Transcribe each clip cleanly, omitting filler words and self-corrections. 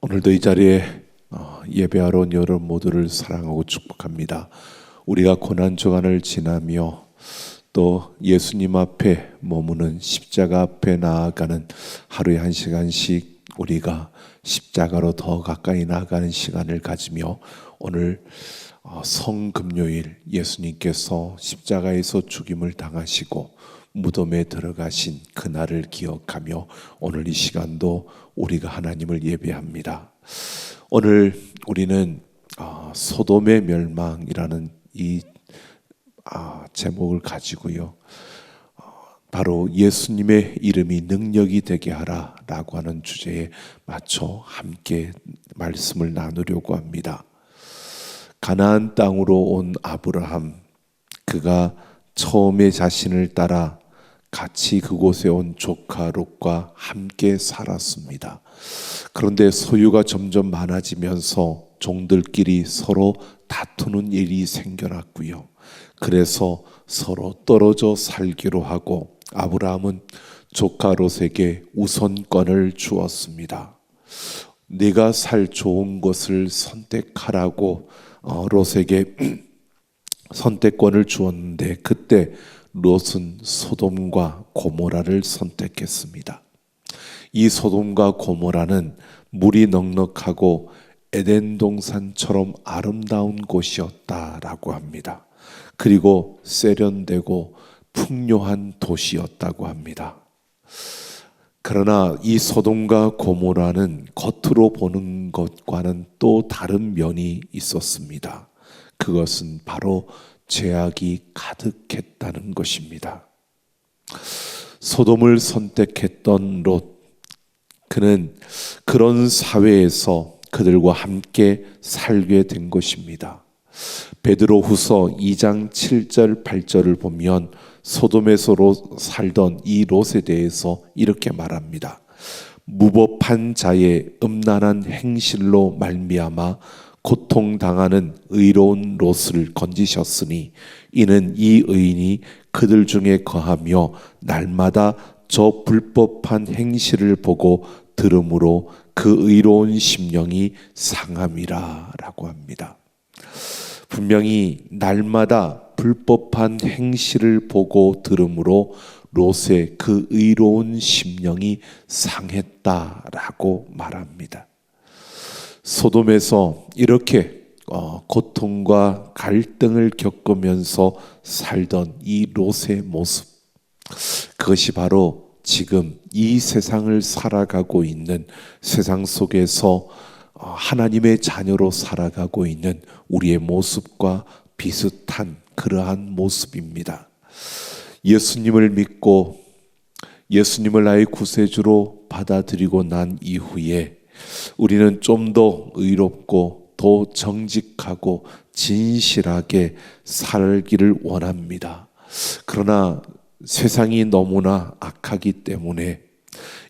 오늘도 이 자리에 예배하러 온 여러분 모두를 사랑하고 축복합니다. 우리가 고난 주간을 지나며 또 예수님 앞에 머무는 십자가 앞에 나아가는 하루에 한 시간씩 우리가 십자가로 더 가까이 나아가는 시간을 가지며 오늘 성금요일 예수님께서 십자가에서 죽임을 당하시고 무덤에 들어가신 그날을 기억하며 오늘 이 시간도 우리가 하나님을 예배합니다. 오늘 우리는 소돔의 멸망이라는 이 제목을 가지고요, 바로 예수님의 이름이 능력이 되게 하라 라고 하는 주제에 맞춰 함께 말씀을 나누려고 합니다. 가나안 땅으로 온 아브라함, 그가 처음에 자신을 따라 같이 그곳에 온 조카 롯과 함께 살았습니다. 그런데 소유가 점점 많아지면서 종들끼리 서로 다투는 일이 생겨났고요. 그래서 서로 떨어져 살기로 하고 아브라함은 조카 롯에게 우선권을 주었습니다. 네가 살 좋은 곳을 선택하라고 롯에게 선택권을 주었는데, 그때 롯은 소돔과 고모라를 선택했습니다. 이 소돔과 고모라는 물이 넉넉하고 에덴 동산처럼 아름다운 곳이었다라고 합니다. 그리고 세련되고 풍요한 도시였다고 합니다. 그러나 이 소돔과 고모라는 겉으로 보는 것과는 또 다른 면이 있었습니다. 그것은 바로 죄악이 가득했다는 것입니다. 소돔을 선택했던 롯, 그는 그런 사회에서 그들과 함께 살게 된 것입니다. 베드로후서 2장 7절 8절을 보면 소돔에서 살던 이 롯에 대해서 이렇게 말합니다. 무법한 자의 음란한 행실로 말미암아 고통당하는 의로운 롯을 건지셨으니 이는 이 의인이 그들 중에 거하며 날마다 저 불법한 행실을 보고 들음으로 그 의로운 심령이 상함이라 라고 합니다. 분명히 날마다 불법한 행실을 보고 들음으로 롯의 그 의로운 심령이 상했다라고 말합니다. 소돔에서 이렇게 고통과 갈등을 겪으면서 살던 이 롯의 모습, 그것이 바로 지금 이 세상을 살아가고 있는, 세상 속에서 하나님의 자녀로 살아가고 있는 우리의 모습과 비슷한 그러한 모습입니다. 예수님을 믿고 예수님을 나의 구세주로 받아들이고 난 이후에 우리는 좀 더 의롭고 더 정직하고 진실하게 살기를 원합니다. 그러나 세상이 너무나 악하기 때문에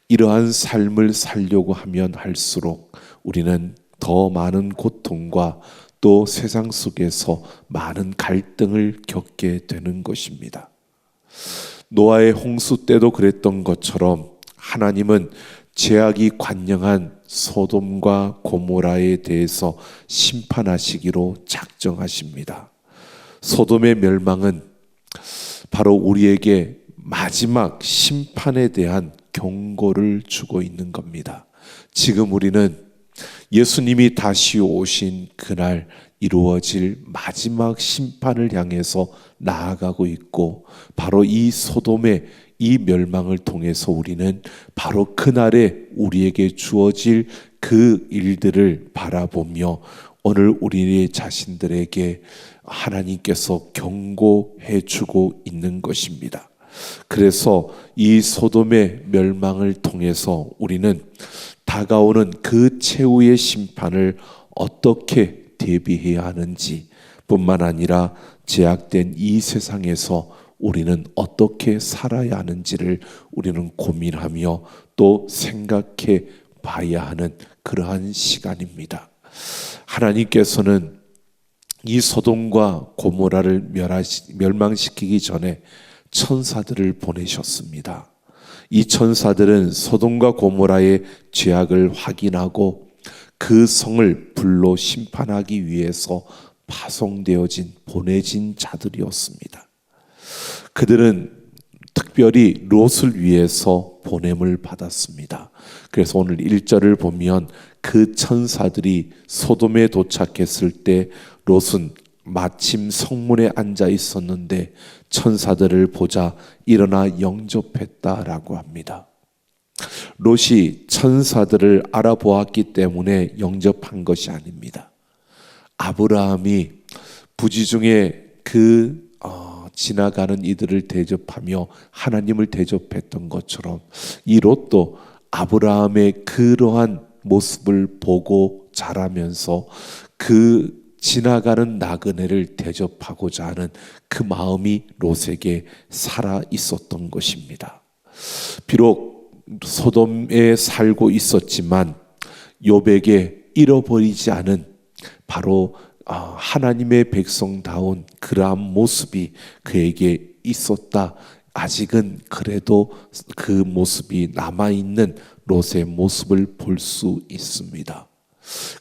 이러한 삶을 살려고 하면 할수록 우리는 더 많은 고통과 또 세상 속에서 많은 갈등을 겪게 되는 것입니다. 노아의 홍수 때도 그랬던 것처럼 하나님은 죄악이 관영한 소돔과 고모라에 대해서 심판하시기로 작정하십니다. 소돔의 멸망은 바로 우리에게 마지막 심판에 대한 경고를 주고 있는 겁니다. 지금 우리는 예수님이 다시 오신 그날 이루어질 마지막 심판을 향해서 나아가고 있고, 바로 이 소돔의 이 멸망을 통해서 우리는 바로 그날에 우리에게 주어질 그 일들을 바라보며 오늘 우리 자신들에게 하나님께서 경고해 주고 있는 것입니다. 그래서 이 소돔의 멸망을 통해서 우리는 다가오는 그 최후의 심판을 어떻게 대비해야 하는지 뿐만 아니라 제약된 이 세상에서 우리는 어떻게 살아야 하는지를 우리는 고민하며 또 생각해 봐야 하는 그러한 시간입니다. 하나님께서는 이 소돔과 고모라를 멸망시키기 전에 천사들을 보내셨습니다. 이 천사들은 소돔과 고모라의 죄악을 확인하고 그 성을 불로 심판하기 위해서 파송되어진 보내진 자들이었습니다. 그들은 특별히 롯을 위해서 보냄을 받았습니다. 그래서 오늘 1절을 보면 그 천사들이 소돔에 도착했을 때 롯은 마침 성문에 앉아 있었는데 천사들을 보자 일어나 영접했다라고 합니다. 롯이 천사들을 알아보았기 때문에 영접한 것이 아닙니다. 아브라함이 부지중에 지나가는 이들을 대접하며 하나님을 대접했던 것처럼 이 롯도 아브라함의 그러한 모습을 보고 자라면서 그 지나가는 나그네를 대접하고자 하는 그 마음이 롯에게 살아 있었던 것입니다. 비록 소돔에 살고 있었지만 욥에게 잃어버리지 않은 바로 하나님의 백성다운 그러한 모습이 그에게 있었다. 아직은 그래도 그 모습이 남아있는 롯의 모습을 볼 수 있습니다.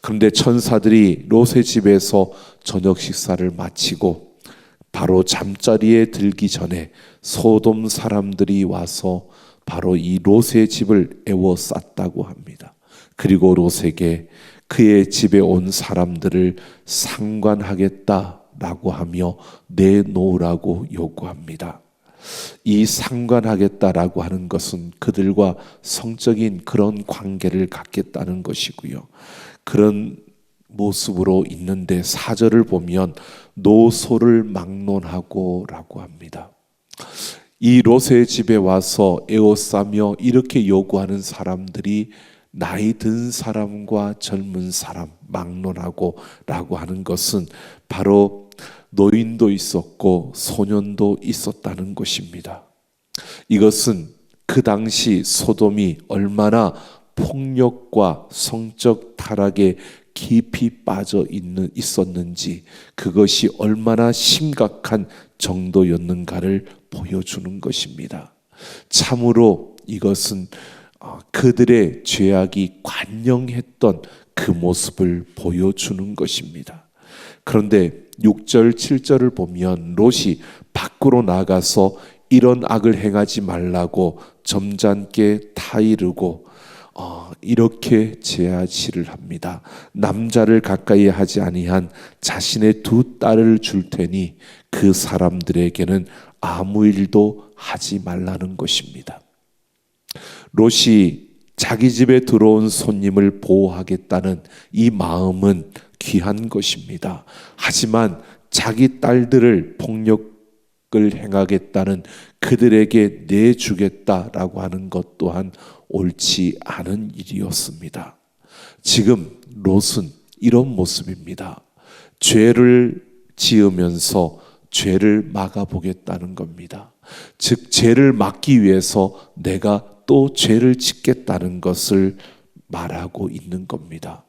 그런데 천사들이 롯의 집에서 저녁 식사를 마치고 바로 잠자리에 들기 전에 소돔 사람들이 와서 바로 이 롯의 집을 에워쌌다고 합니다. 그리고 롯에게 그의 집에 온 사람들을 상관하겠다라고 하며 내놓으라고 요구합니다. 이 상관하겠다라고 하는 것은 그들과 성적인 그런 관계를 갖겠다는 것이고요. 그런 모습으로 있는데 4절을 보면 노소를 막론하고 라고 합니다. 이 롯의 집에 와서 에워싸며 이렇게 요구하는 사람들이 나이 든 사람과 젊은 사람 막론하고 라고 하는 것은 바로 노인도 있었고 소년도 있었다는 것입니다. 이것은 그 당시 소돔이 얼마나 폭력과 성적 타락에 깊이 빠져 있었는지, 그것이 얼마나 심각한 정도였는가를 보여주는 것입니다. 참으로 이것은 그들의 죄악이 관영했던 그 모습을 보여주는 것입니다. 그런데 6절 7절을 보면 롯이 밖으로 나가서 이런 악을 행하지 말라고 점잖게 타이르고 이렇게 제하시를 합니다. 남자를 가까이 하지 아니한 자신의 두 딸을 줄 테니 그 사람들에게는 아무 일도 하지 말라는 것입니다. 롯이 자기 집에 들어온 손님을 보호하겠다는 이 마음은 귀한 것입니다. 하지만 자기 딸들을 폭력을 행하겠다는 그들에게 내주겠다라고 하는 것 또한 옳지 않은 일이었습니다. 지금 롯은 이런 모습입니다. 죄를 지으면서 죄를 막아보겠다는 겁니다. 즉 죄를 막기 위해서 내가 또 죄를 짓겠다는 것을 말하고 있는 겁니다.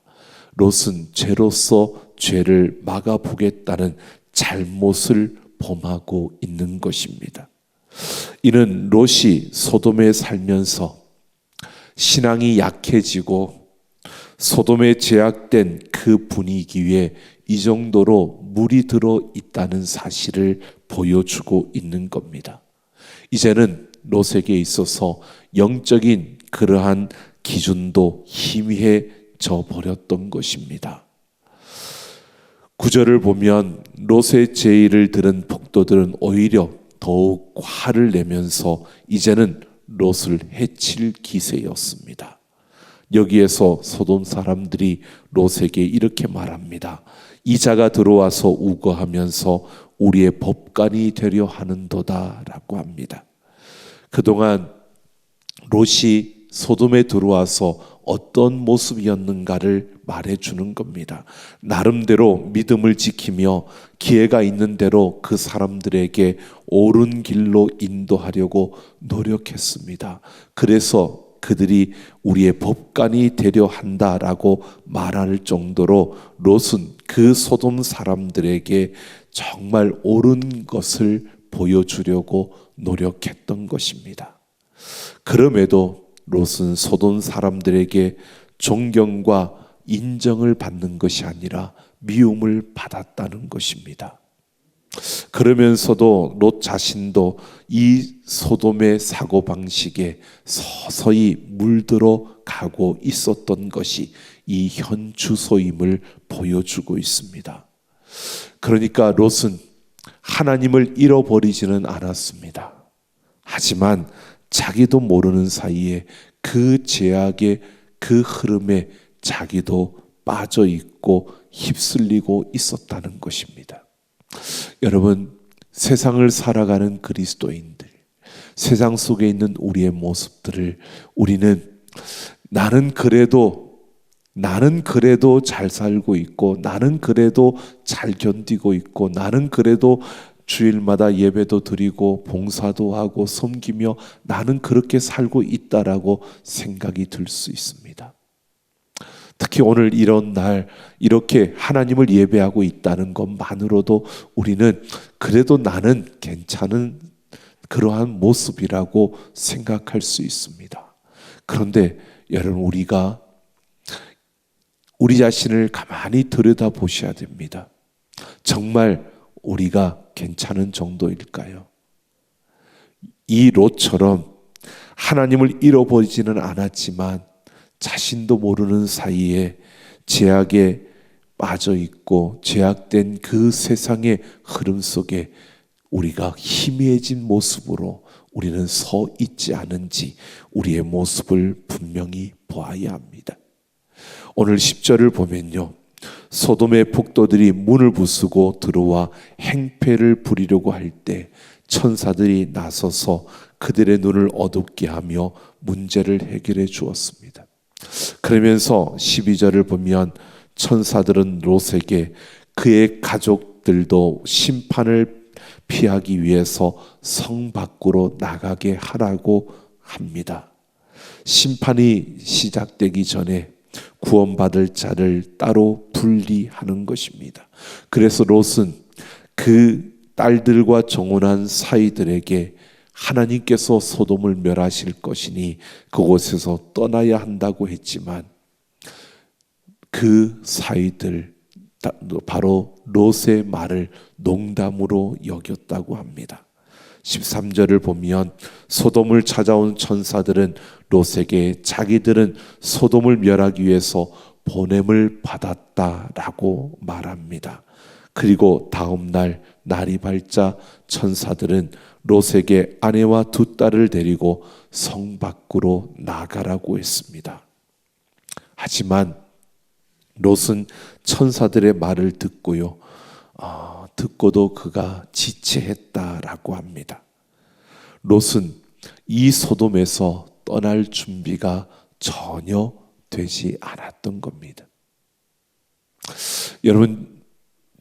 롯은 죄로서 죄를 막아보겠다는 잘못을 범하고 있는 것입니다. 이는 롯이 소돔에 살면서 신앙이 약해지고 소돔에 제약된 그 분위기에 이 정도로 물이 들어 있다는 사실을 보여주고 있는 겁니다. 이제는 롯에게 있어서 영적인 그러한 기준도 희미해져 버렸던 것입니다. 9절을 보면 롯의 제의를 들은 폭도들은 오히려 더욱 화를 내면서 이제는 롯을 해칠 기세였습니다. 여기에서 소돔 사람들이 롯에게 이렇게 말합니다. 이자가 들어와서 우거하면서 우리의 법관이 되려 하는도다 라고 합니다. 그동안 롯이 소돔에 들어와서 어떤 모습이었는가를 말해주는 겁니다. 나름대로 믿음을 지키며 기회가 있는 대로 그 사람들에게 옳은 길로 인도하려고 노력했습니다. 그래서 그들이 우리의 법관이 되려 한다라고 말할 정도로 롯은 그 소돔 사람들에게 정말 옳은 것을 보여주려고 노력했던 것입니다. 그럼에도 롯은 소돔 사람들에게 존경과 인정을 받는 것이 아니라 미움을 받았다는 것입니다. 그러면서도 롯 자신도 이 소돔의 사고방식에 서서히 물들어 가고 있었던 것이 이 현 주소임을 보여주고 있습니다. 그러니까 롯은 하나님을 잃어버리지는 않았습니다. 하지만 자기도 모르는 사이에 그 죄악의 그 흐름에 자기도 빠져 있고 휩쓸리고 있었다는 것입니다. 여러분, 세상을 살아가는 그리스도인들, 세상 속에 있는 우리의 모습들을 우리는 나는 그래도 잘 살고 있고, 나는 그래도 잘 견디고 있고, 나는 그래도 주일마다 예배도 드리고 봉사도 하고 섬기며 나는 그렇게 살고 있다라고 생각이 들 수 있습니다. 특히 오늘 이런 날 이렇게 하나님을 예배하고 있다는 것만으로도 우리는 그래도 나는 괜찮은 그러한 모습이라고 생각할 수 있습니다. 그런데 여러분, 우리가 우리 자신을 가만히 들여다보셔야 됩니다. 정말 우리가 괜찮은 정도일까요? 이 롯처럼 하나님을 잃어버리지는 않았지만 자신도 모르는 사이에 죄악에 빠져 있고 죄악된 그 세상의 흐름 속에 우리가 희미해진 모습으로 우리는 서 있지 않은지 우리의 모습을 분명히 보아야 합니다. 오늘 10절을 보면요, 소돔의 폭도들이 문을 부수고 들어와 행패를 부리려고 할 때 천사들이 나서서 그들의 눈을 어둡게 하며 문제를 해결해 주었습니다. 그러면서 12절을 보면 천사들은 롯에게 그의 가족들도 심판을 피하기 위해서 성 밖으로 나가게 하라고 합니다. 심판이 시작되기 전에 구원받을 자를 따로 분리하는 것입니다. 그래서 롯은 그 딸들과 정혼한 사이들에게 하나님께서 소돔을 멸하실 것이니 그곳에서 떠나야 한다고 했지만 그 사이들 바로 롯의 말을 농담으로 여겼다고 합니다. 13절을 보면 소돔을 찾아온 천사들은 롯에게 자기들은 소돔을 멸하기 위해서 보냄을 받았다라고 말합니다. 그리고 다음 날 날이 밝자 천사들은 롯에게 아내와 두 딸을 데리고 성 밖으로 나가라고 했습니다. 하지만 롯은 천사들의 말을 듣고도 그가 지체했다라고 합니다. 롯은 이 소돔에서 떠날 준비가 전혀 되지 않았던 겁니다. 여러분,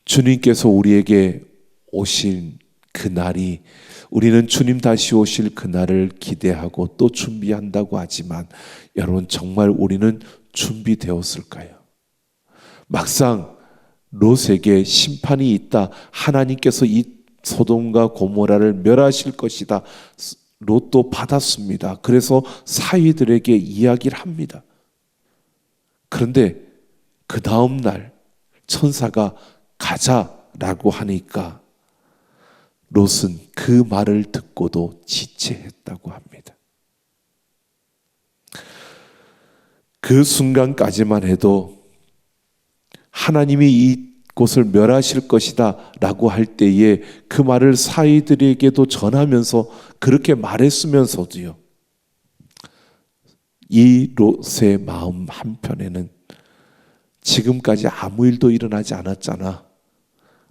주님께서 우리에게 오실 그날이, 우리는 주님 다시 오실 그날을 기대하고 또 준비한다고 하지만 여러분, 정말 우리는 준비되었을까요? 막상 롯에게 심판이 있다, 하나님께서 이 소돔과 고모라를 멸하실 것이다, 롯도 받았습니다. 그래서 사위들에게 이야기를 합니다. 그런데 그 다음 날 천사가 가자라고 하니까 롯은 그 말을 듣고도 지체했다고 합니다. 그 순간까지만 해도 하나님이 이곳을 멸하실 것이다 라고 할 때에 그 말을 사위들에게도 전하면서 그렇게 말했으면서도요, 이 롯의 마음 한편에는 지금까지 아무 일도 일어나지 않았잖아,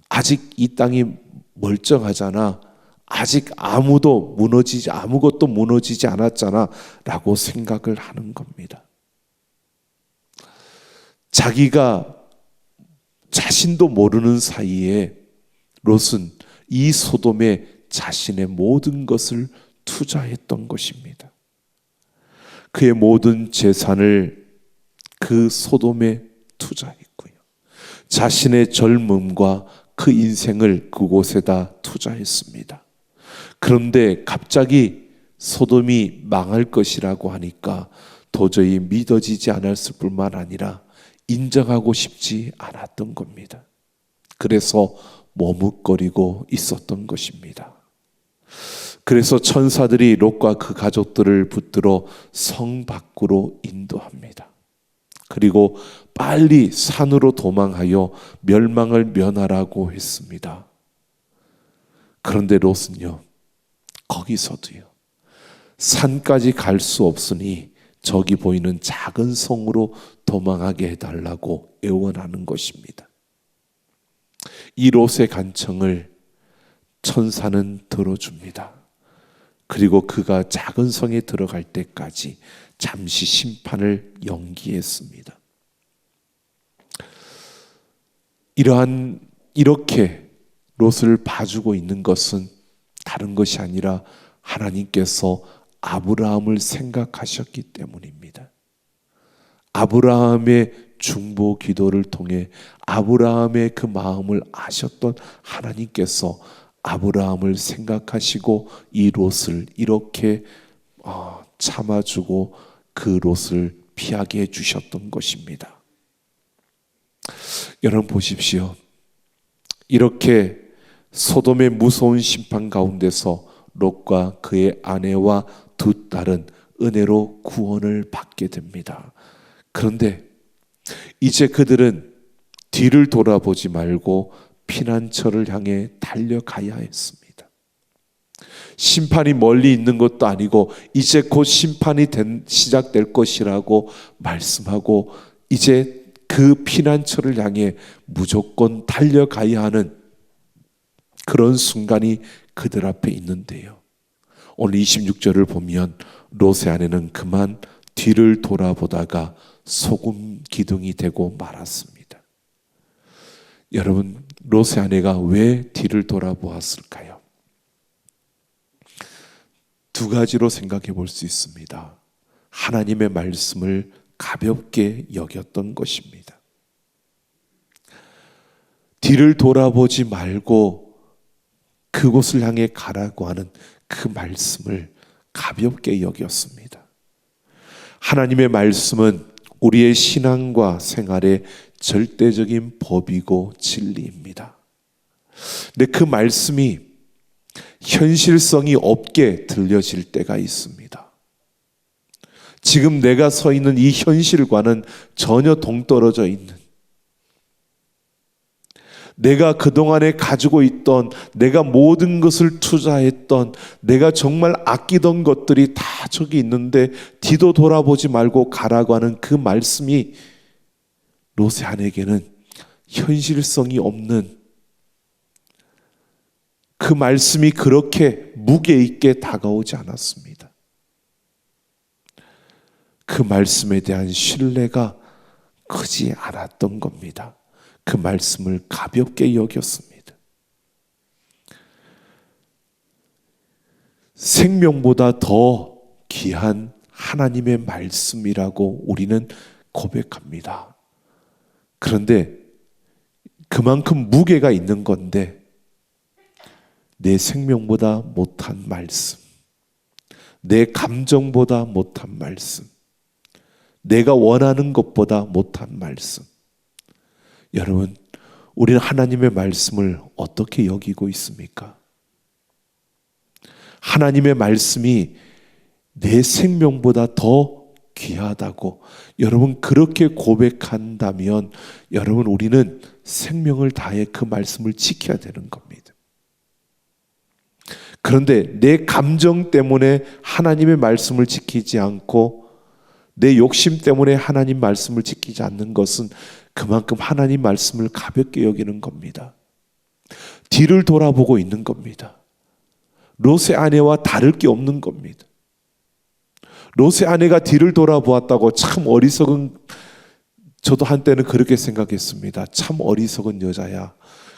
아직 이 땅이 멀쩡하잖아, 아직 아무것도 무너지지 않았잖아 라고 생각을 하는 겁니다. 자기가 자신도 모르는 사이에 롯은 이 소돔에 자신의 모든 것을 투자했던 것입니다. 그의 모든 재산을 그 소돔에 투자했고요, 자신의 젊음과 그 인생을 그곳에다 투자했습니다. 그런데 갑자기 소돔이 망할 것이라고 하니까 도저히 믿어지지 않았을 뿐만 아니라 인정하고 싶지 않았던 겁니다. 그래서 머뭇거리고 있었던 것입니다. 그래서 천사들이 롯과 그 가족들을 붙들어 성 밖으로 인도합니다. 그리고 빨리 산으로 도망하여 멸망을 면하라고 했습니다. 그런데 롯은요, 거기서도요, 산까지 갈 수 없으니 저기 보이는 작은 성으로 도망하게 해달라고 애원하는 것입니다. 이 롯의 간청을 천사는 들어줍니다. 그리고 그가 작은 성에 들어갈 때까지 잠시 심판을 연기했습니다. 이렇게 롯을 봐주고 있는 것은 다른 것이 아니라 하나님께서 아브라함을 생각하셨기 때문입니다. 아브라함의 중보 기도를 통해 아브라함의 그 마음을 아셨던 하나님께서 아브라함을 생각하시고 이 롯을 이렇게 참아주고 그 롯을 피하게 해주셨던 것입니다. 여러분 보십시오. 이렇게 소돔의 무서운 심판 가운데서 롯과 그의 아내와 두 딸은 은혜로 구원을 받게 됩니다. 그런데 이제 그들은 뒤를 돌아보지 말고 피난처를 향해 달려가야 했습니다. 심판이 멀리 있는 것도 아니고 이제 곧 심판이 시작될 것이라고 말씀하고 이제 그 피난처를 향해 무조건 달려가야 하는 그런 순간이 그들 앞에 있는데요. 오늘 26절을 보면 롯의 아내는 그만 뒤를 돌아보다가 소금 기둥이 되고 말았습니다. 여러분, 롯의 아내가 왜 뒤를 돌아보았을까요? 두 가지로 생각해 볼 수 있습니다. 하나님의 말씀을 가볍게 여겼던 것입니다. 뒤를 돌아보지 말고 그곳을 향해 가라고 하는 그 말씀을 가볍게 여겼습니다. 하나님의 말씀은 우리의 신앙과 생활의 절대적인 법이고 진리입니다. 근데 그 말씀이 현실성이 없게 들려질 때가 있습니다. 지금 내가 서 있는 이 현실과는 전혀 동떨어져 있는, 내가 그동안에 가지고 있던, 내가 모든 것을 투자했던, 내가 정말 아끼던 것들이 다 저기 있는데 뒤도 돌아보지 말고 가라고 하는 그 말씀이 롯의 아내에게는 현실성이 없는, 그 말씀이 그렇게 무게 있게 다가오지 않았습니다. 그 말씀에 대한 신뢰가 크지 않았던 겁니다. 그 말씀을 가볍게 여겼습니다. 생명보다 더 귀한 하나님의 말씀이라고 우리는 고백합니다. 그런데 그만큼 무게가 있는 건데 내 생명보다 못한 말씀, 내 감정보다 못한 말씀, 내가 원하는 것보다 못한 말씀. 여러분, 우리는 하나님의 말씀을 어떻게 여기고 있습니까? 하나님의 말씀이 내 생명보다 더 귀하다고 여러분 그렇게 고백한다면 여러분 우리는 생명을 다해 그 말씀을 지켜야 되는 겁니다. 그런데 내 감정 때문에 하나님의 말씀을 지키지 않고 내 욕심 때문에 하나님 말씀을 지키지 않는 것은 그만큼 하나님 말씀을 가볍게 여기는 겁니다. 뒤를 돌아보고 있는 겁니다. 롯의 아내와 다를 게 없는 겁니다. 롯의 아내가 뒤를 돌아보았다고 참 어리석은, 저도 한때는 그렇게 생각했습니다. 참 어리석은 여자야.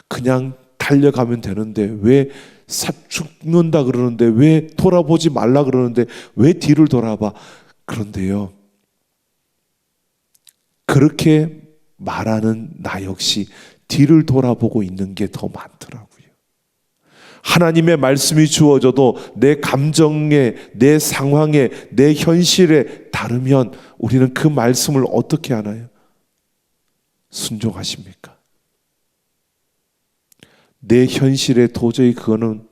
그냥 달려가면 되는데 왜 죽는다 그러는데 왜 돌아보지 말라 그러는데 왜 뒤를 돌아봐. 그런데요, 그렇게 말하는 나 역시 뒤를 돌아보고 있는 게 더 많더라고요. 하나님의 말씀이 주어져도 내 감정에, 내 상황에, 내 현실에 다르면 우리는 그 말씀을 어떻게 하나요? 순종하십니까? 내 현실에 도저히 그거는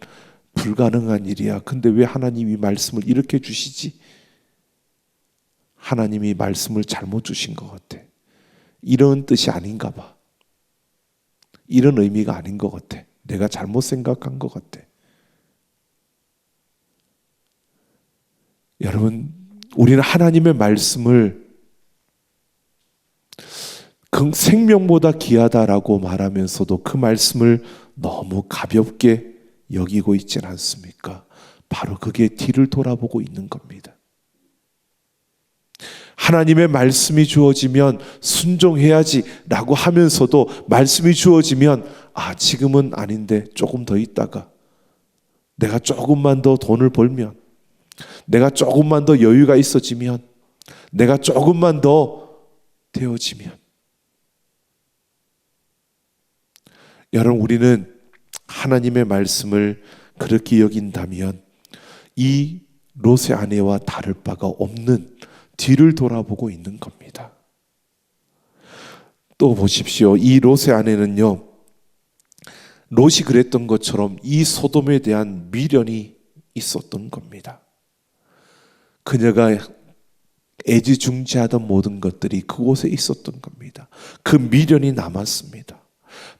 불가능한 일이야. 근데 왜 하나님이 말씀을 이렇게 주시지? 하나님이 말씀을 잘못 주신 것 같아. 이런 뜻이 아닌가 봐. 이런 의미가 아닌 것 같아. 내가 잘못 생각한 것 같아. 여러분, 우리는 하나님의 말씀을 생명보다 귀하다라고 말하면서도 그 말씀을 너무 가볍게 여기고 있지는 않습니까? 바로 그게 뒤를 돌아보고 있는 겁니다. 하나님의 말씀이 주어지면 순종해야지 라고 하면서도 말씀이 주어지면 지금은 아닌데 조금 더 있다가 내가 조금만 더 돈을 벌면, 내가 조금만 더 여유가 있어지면, 내가 조금만 더 되어지면. 여러분, 우리는 하나님의 말씀을 그렇게 여긴다면 이 롯의 아내와 다를 바가 없는 뒤를 돌아보고 있는 겁니다. 또 보십시오. 이 롯의 아내는요, 롯이 그랬던 것처럼 이 소돔에 대한 미련이 있었던 겁니다. 그녀가 애지중지하던 모든 것들이 그곳에 있었던 겁니다. 그 미련이 남았습니다.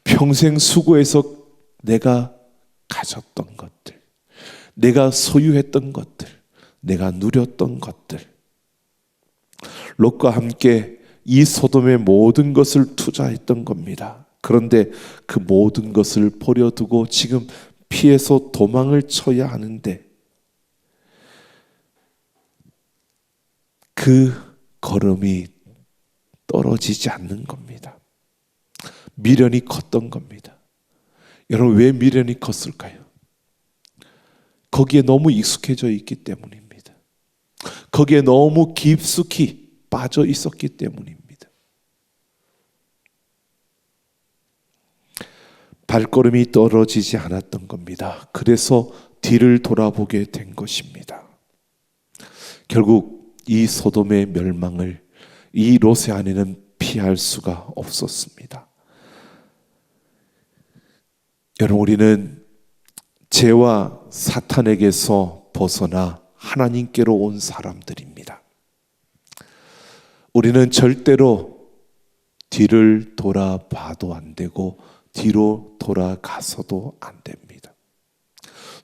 평생 수고해서 내가 가졌던 것들, 내가 소유했던 것들, 내가 누렸던 것들, 롯과 함께 이 소돔의 모든 것을 투자했던 겁니다. 그런데 그 모든 것을 버려두고 지금 피해서 도망을 쳐야 하는데 그 걸음이 떨어지지 않는 겁니다. 미련이 컸던 겁니다. 여러분, 왜 미련이 컸을까요? 거기에 너무 익숙해져 있기 때문입니다. 거기에 너무 깊숙이 빠져 있었기 때문입니다. 발걸음이 떨어지지 않았던 겁니다. 그래서 뒤를 돌아보게 된 것입니다. 결국 이 소돔의 멸망을 이 롯의 아내는 피할 수가 없었습니다. 여러분, 우리는 죄와 사탄에게서 벗어나 하나님께로 온 사람들입니다. 우리는 절대로 뒤를 돌아봐도 안 되고 뒤로 돌아가서도 안 됩니다.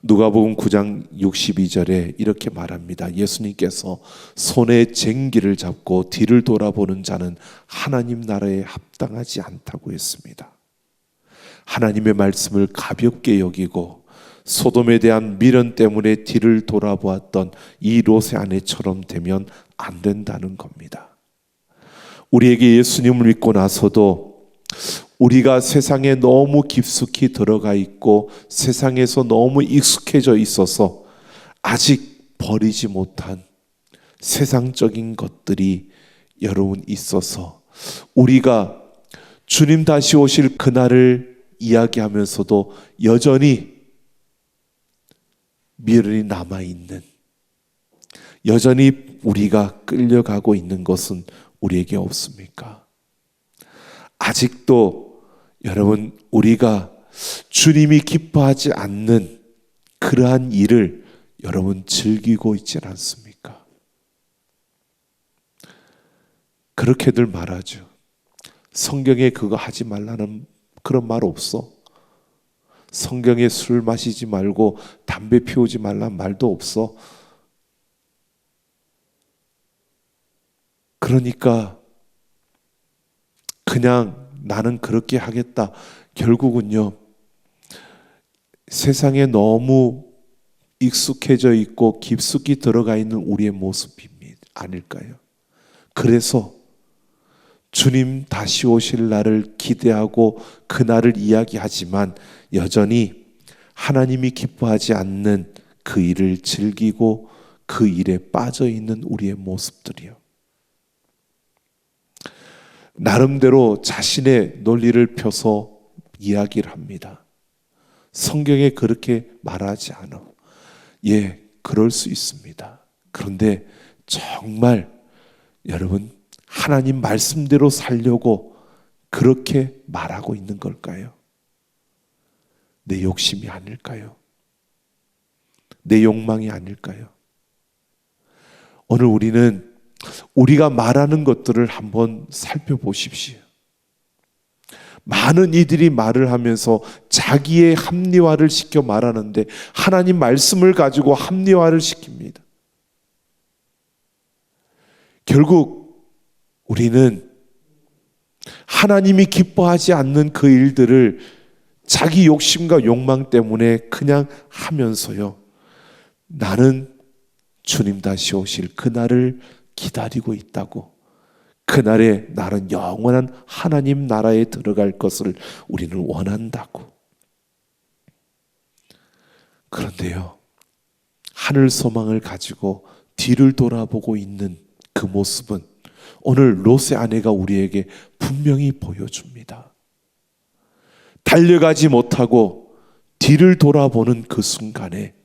누가복음 9장 62절에 이렇게 말합니다. 예수님께서 손에 쟁기를 잡고 뒤를 돌아보는 자는 하나님 나라에 합당하지 않다고 했습니다. 하나님의 말씀을 가볍게 여기고 소돔에 대한 미련 때문에 뒤를 돌아보았던 이 롯의 아내처럼 되면 안 된다는 겁니다. 우리에게 예수님을 믿고 나서도 우리가 세상에 너무 깊숙이 들어가 있고 세상에서 너무 익숙해져 있어서 아직 버리지 못한 세상적인 것들이 여러분 있어서 우리가 주님 다시 오실 그날을 이야기하면서도 여전히 미련이 남아있는, 여전히 우리가 끌려가고 있는 것은 우리에게 없습니까? 아직도 여러분, 우리가 주님이 기뻐하지 않는 그러한 일을 여러분 즐기고 있지 않습니까? 그렇게들 말하죠. 성경에 그거 하지 말라는 그런 말 없어. 성경에 술 마시지 말고 담배 피우지 말라는 말도 없어. 그러니까 그냥 나는 그렇게 하겠다. 결국은요, 세상에 너무 익숙해져 있고 깊숙이 들어가 있는 우리의 모습이 아닐까요? 그래서 주님 다시 오실 날을 기대하고 그 날을 이야기하지만 여전히 하나님이 기뻐하지 않는 그 일을 즐기고 그 일에 빠져 있는 우리의 모습들이요. 나름대로 자신의 논리를 펴서 이야기를 합니다. 성경에 그렇게 말하지 않아. 예, 그럴 수 있습니다. 그런데 정말 여러분, 하나님 말씀대로 살려고 그렇게 말하고 있는 걸까요? 내 욕심이 아닐까요? 내 욕망이 아닐까요? 오늘 우리는 우리가 말하는 것들을 한번 살펴보십시오. 많은 이들이 말을 하면서 자기의 합리화를 시켜 말하는데 하나님 말씀을 가지고 합리화를 시킵니다. 결국 우리는 하나님이 기뻐하지 않는 그 일들을 자기 욕심과 욕망 때문에 그냥 하면서요, 나는 주님 다시 오실 그날을 기다리고 있다고, 그날에 나는 영원한 하나님 나라에 들어갈 것을 우리는 원한다고. 그런데요, 하늘 소망을 가지고 뒤를 돌아보고 있는 그 모습은 오늘 롯의 아내가 우리에게 분명히 보여줍니다. 달려가지 못하고 뒤를 돌아보는 그 순간에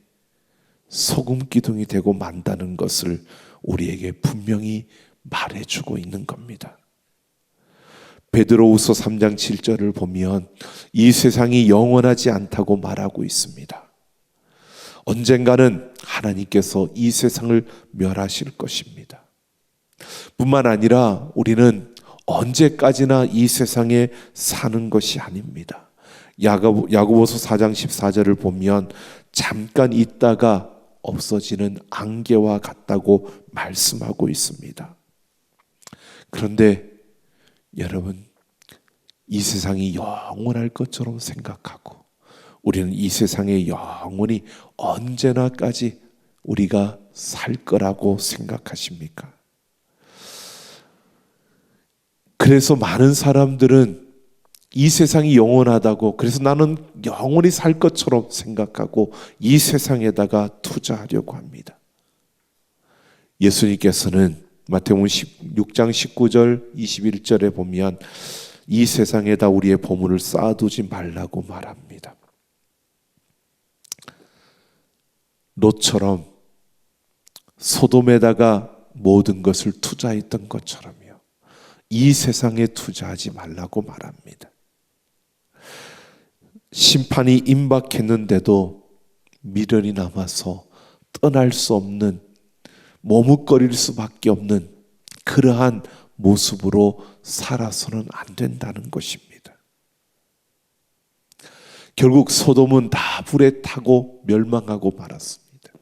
소금 기둥이 되고 만다는 것을 우리에게 분명히 말해주고 있는 겁니다. 베드로후서 3장 7절을 보면 이 세상이 영원하지 않다고 말하고 있습니다. 언젠가는 하나님께서 이 세상을 멸하실 것입니다. 뿐만 아니라 우리는 언제까지나 이 세상에 사는 것이 아닙니다. 야고보서 4장 14절을 보면 잠깐 있다가 없어지는 안개와 같다고 말씀하고 있습니다. 그런데 여러분, 이 세상이 영원할 것처럼 생각하고 우리는 이 세상에 영원히 언제나까지 우리가 살 거라고 생각하십니까? 그래서 많은 사람들은 이 세상이 영원하다고, 그래서 나는 영원히 살 것처럼 생각하고 이 세상에다가 투자하려고 합니다. 예수님께서는 마태복음 6장 19절 21절에 보면 이 세상에다 우리의 보물을 쌓아두지 말라고 말합니다. 롯처럼 소돔에다가 모든 것을 투자했던 것처럼요, 이 세상에 투자하지 말라고 말합니다. 심판이 임박했는데도 미련이 남아서 떠날 수 없는, 머뭇거릴 수밖에 없는 그러한 모습으로 살아서는 안 된다는 것입니다. 결국 소돔은 다 불에 타고 멸망하고 말았습니다.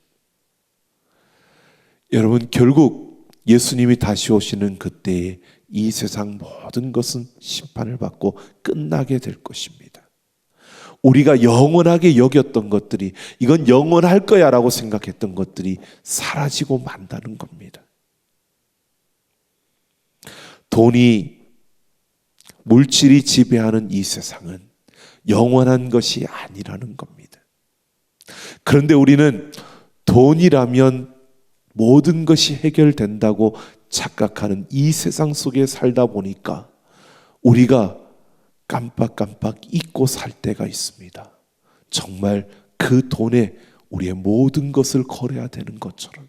여러분, 결국 예수님이 다시 오시는 그때에 이 세상 모든 것은 심판을 받고 끝나게 될 것입니다. 우리가 영원하게 여겼던 것들이, 이건 영원할 거야 라고 생각했던 것들이 사라지고 만다는 겁니다. 돈이, 물질이 지배하는 이 세상은 영원한 것이 아니라는 겁니다. 그런데 우리는 돈이라면 모든 것이 해결된다고 착각하는 이 세상 속에 살다 보니까 우리가 깜빡깜빡 잊고 살 때가 있습니다. 정말 그 돈에 우리의 모든 것을 걸어야 되는 것처럼요.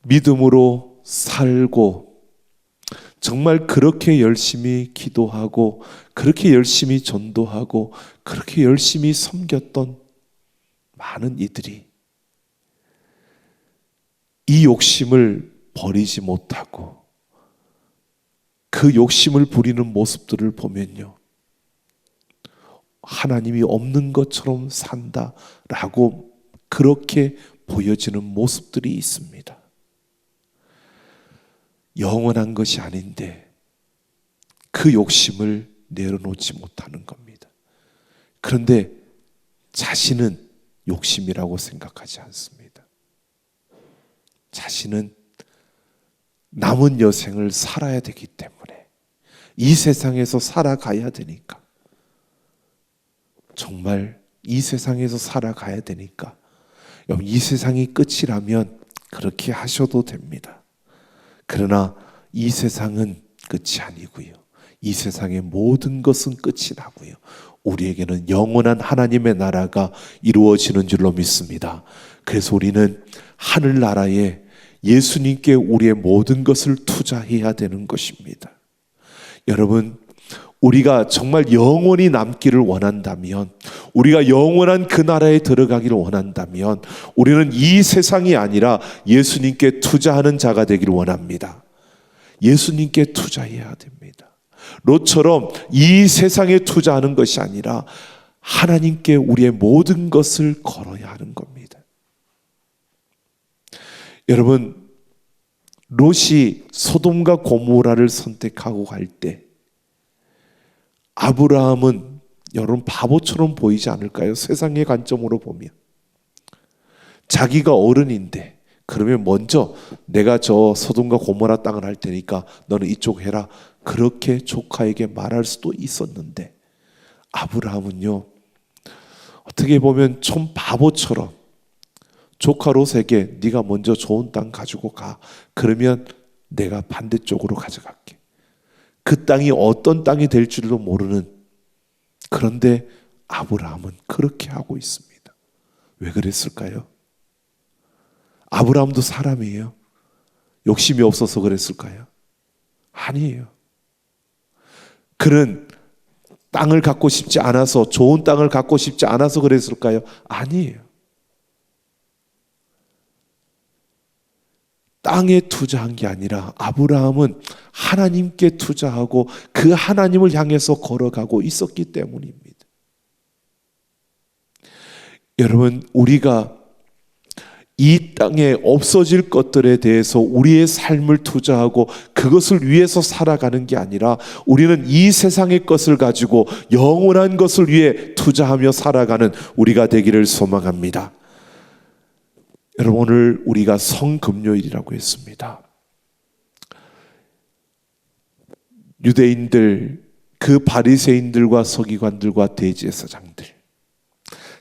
믿음으로 살고 정말 그렇게 열심히 기도하고 그렇게 열심히 전도하고 그렇게 열심히 섬겼던 많은 이들이 이 욕심을 버리지 못하고 그 욕심을 부리는 모습들을 보면요, 하나님이 없는 것처럼 산다라고 그렇게 보여지는 모습들이 있습니다. 영원한 것이 아닌데 그 욕심을 내려놓지 못하는 겁니다. 그런데 자신은 욕심이라고 생각하지 않습니다. 자신은 남은 여생을 살아야 되기 때문에, 이 세상에서 살아가야 되니까, 정말 이 세상에서 살아가야 되니까, 이 세상이 끝이라면 그렇게 하셔도 됩니다. 그러나 이 세상은 끝이 아니고요, 이 세상의 모든 것은 끝이 나고요, 우리에게는 영원한 하나님의 나라가 이루어지는 줄로 믿습니다. 그래서 우리는 하늘나라에 예수님께 우리의 모든 것을 투자해야 되는 것입니다. 여러분, 우리가 정말 영원히 남기를 원한다면, 우리가 영원한 그 나라에 들어가기를 원한다면, 우리는 이 세상이 아니라 예수님께 투자하는 자가 되기를 원합니다. 예수님께 투자해야 됩니다. 롯처럼 이 세상에 투자하는 것이 아니라 하나님께 우리의 모든 것을 걸어야 하는 겁니다. 여러분, 롯이 소돔과 고모라를 선택하고 갈 때 아브라함은 여러분 바보처럼 보이지 않을까요? 세상의 관점으로 보면 자기가 어른인데, 그러면 먼저 내가 저 소돔과 고모라 땅을 할 테니까 너는 이쪽 해라, 그렇게 조카에게 말할 수도 있었는데, 아브라함은요, 어떻게 보면 좀 바보처럼 조카 롯에게 네가 먼저 좋은 땅 가지고 가, 그러면 내가 반대쪽으로 가져갈게. 그 땅이 어떤 땅이 될 줄도 모르는, 그런데 아브라함은 그렇게 하고 있습니다. 왜 그랬을까요? 아브라함도 사람이에요. 욕심이 없어서 그랬을까요? 아니에요. 그는 땅을 갖고 싶지 않아서, 좋은 땅을 갖고 싶지 않아서 그랬을까요? 아니에요. 땅에 투자한 게 아니라 아브라함은 하나님께 투자하고 그 하나님을 향해서 걸어가고 있었기 때문입니다. 여러분, 우리가 이 땅에 없어질 것들에 대해서 우리의 삶을 투자하고 그것을 위해서 살아가는 게 아니라, 우리는 이 세상의 것을 가지고 영원한 것을 위해 투자하며 살아가는 우리가 되기를 소망합니다. 여러분, 오늘 우리가 성금요일이라고 했습니다. 유대인들, 그 바리새인들과 서기관들과 대제사장들,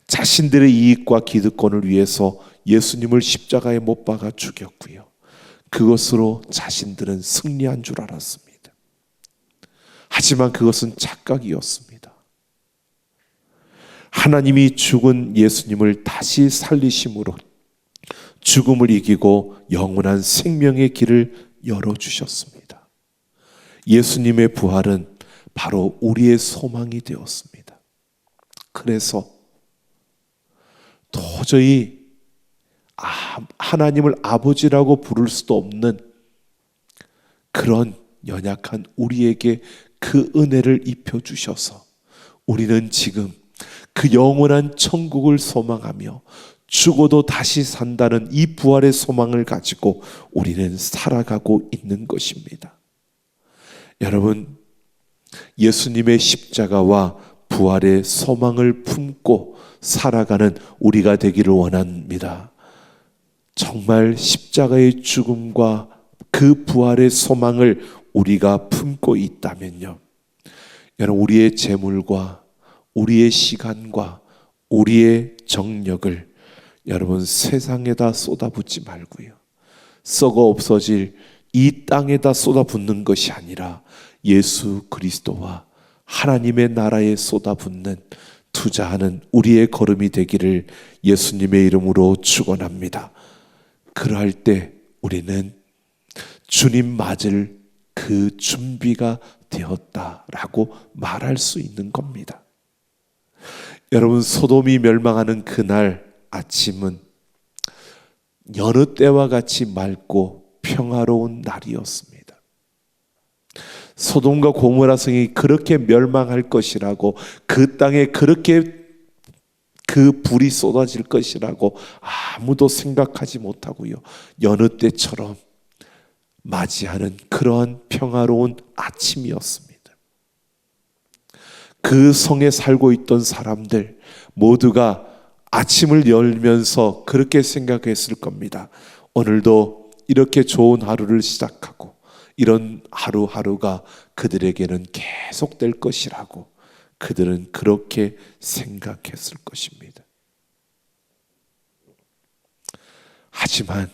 자신들의 이익과 기득권을 위해서 예수님을 십자가에 못 박아 죽였고요, 그것으로 자신들은 승리한 줄 알았습니다. 하지만 그것은 착각이었습니다. 하나님이 죽은 예수님을 다시 살리심으로 죽음을 이기고 영원한 생명의 길을 열어주셨습니다. 예수님의 부활은 바로 우리의 소망이 되었습니다. 그래서 도저히 하나님을 아버지라고 부를 수도 없는 그런 연약한 우리에게 그 은혜를 입혀주셔서 우리는 지금 그 영원한 천국을 소망하며 죽어도 다시 산다는 이 부활의 소망을 가지고 우리는 살아가고 있는 것입니다. 여러분, 예수님의 십자가와 부활의 소망을 품고 살아가는 우리가 되기를 원합니다. 정말 십자가의 죽음과 그 부활의 소망을 우리가 품고 있다면요, 여러분, 우리의 재물과 우리의 시간과 우리의 정력을 여러분 세상에다 쏟아붓지 말고요, 썩어 없어질 이 땅에다 쏟아붓는 것이 아니라 예수 그리스도와 하나님의 나라에 쏟아붓는, 투자하는 우리의 걸음이 되기를 예수님의 이름으로 축원합니다. 그러할 때 우리는 주님 맞을 그 준비가 되었다라고 말할 수 있는 겁니다. 여러분, 소돔이 멸망하는 그날 아침은 여느 때와 같이 맑고 평화로운 날이었습니다. 소돔과 고모라 성이 그렇게 멸망할 것이라고, 그 땅에 그렇게 그 불이 쏟아질 것이라고 아무도 생각하지 못하고요, 여느 때처럼 맞이하는 그러한 평화로운 아침이었습니다. 그 성에 살고 있던 사람들 모두가 아침을 열면서 그렇게 생각했을 겁니다. 오늘도 이렇게 좋은 하루를 시작하고 이런 하루하루가 그들에게는 계속될 것이라고 그들은 그렇게 생각했을 것입니다. 하지만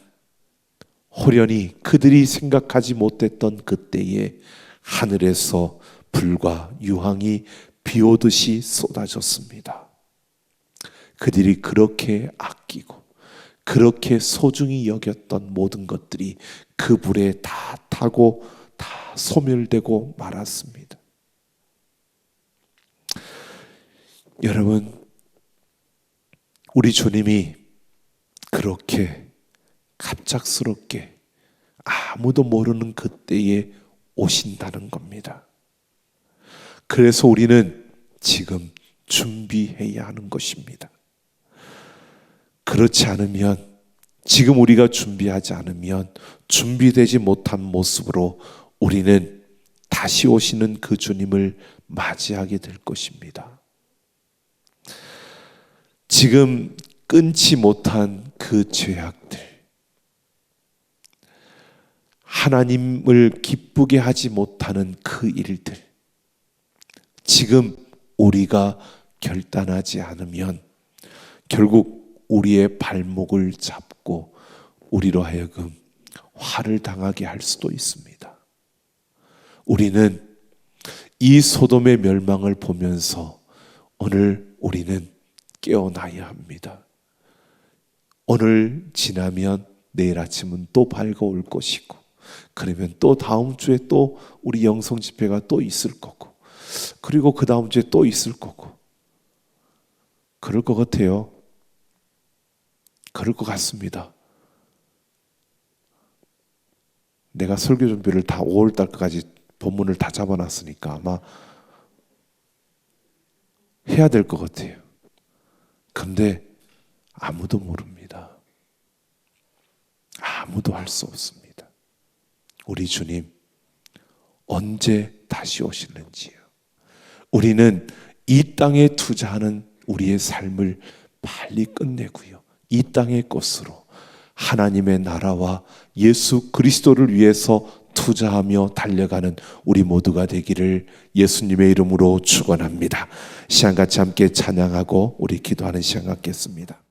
호련히 그들이 생각하지 못했던 그때에 하늘에서 불과 유황이 비오듯이 쏟아졌습니다. 그들이 그렇게 아끼고 그렇게 소중히 여겼던 모든 것들이 그 불에 다 타고 다 소멸되고 말았습니다. 여러분, 우리 주님이 그렇게 갑작스럽게 아무도 모르는 그때에 오신다는 겁니다. 그래서 우리는 지금 준비해야 하는 것입니다. 그렇지 않으면, 지금 우리가 준비하지 않으면 준비되지 못한 모습으로 우리는 다시 오시는 그 주님을 맞이하게 될 것입니다. 지금 끊지 못한 그 죄악들, 하나님을 기쁘게 하지 못하는 그 일들, 지금 우리가 결단하지 않으면 결국 우리의 발목을 잡고 우리로 하여금 화를 당하게 할 수도 있습니다. 우리는 이 소돔의 멸망을 보면서 오늘 우리는 깨어나야 합니다. 오늘 지나면 내일 아침은 또 밝아올 것이고, 그러면 또 다음 주에 또 우리 영성 집회가 또 있을 거고, 그리고 그 다음 주에 또 있을 거고, 그럴 것 같아요. 그럴 것 같습니다. 내가 설교 준비를 다 5월달까지 본문을 다 잡아놨으니까 아마 해야 될 것 같아요. 근데 아무도 모릅니다. 아무도 알 수 없습니다. 우리 주님 언제 다시 오시는지요. 우리는 이 땅에 투자하는 우리의 삶을 빨리 끝내고요, 이 땅의 것으로 하나님의 나라와 예수 그리스도를 위해서 투자하며 달려가는 우리 모두가 되기를 예수님의 이름으로 축원합니다. 시간같이 함께 찬양하고 우리 기도하는 시간 갖겠습니다.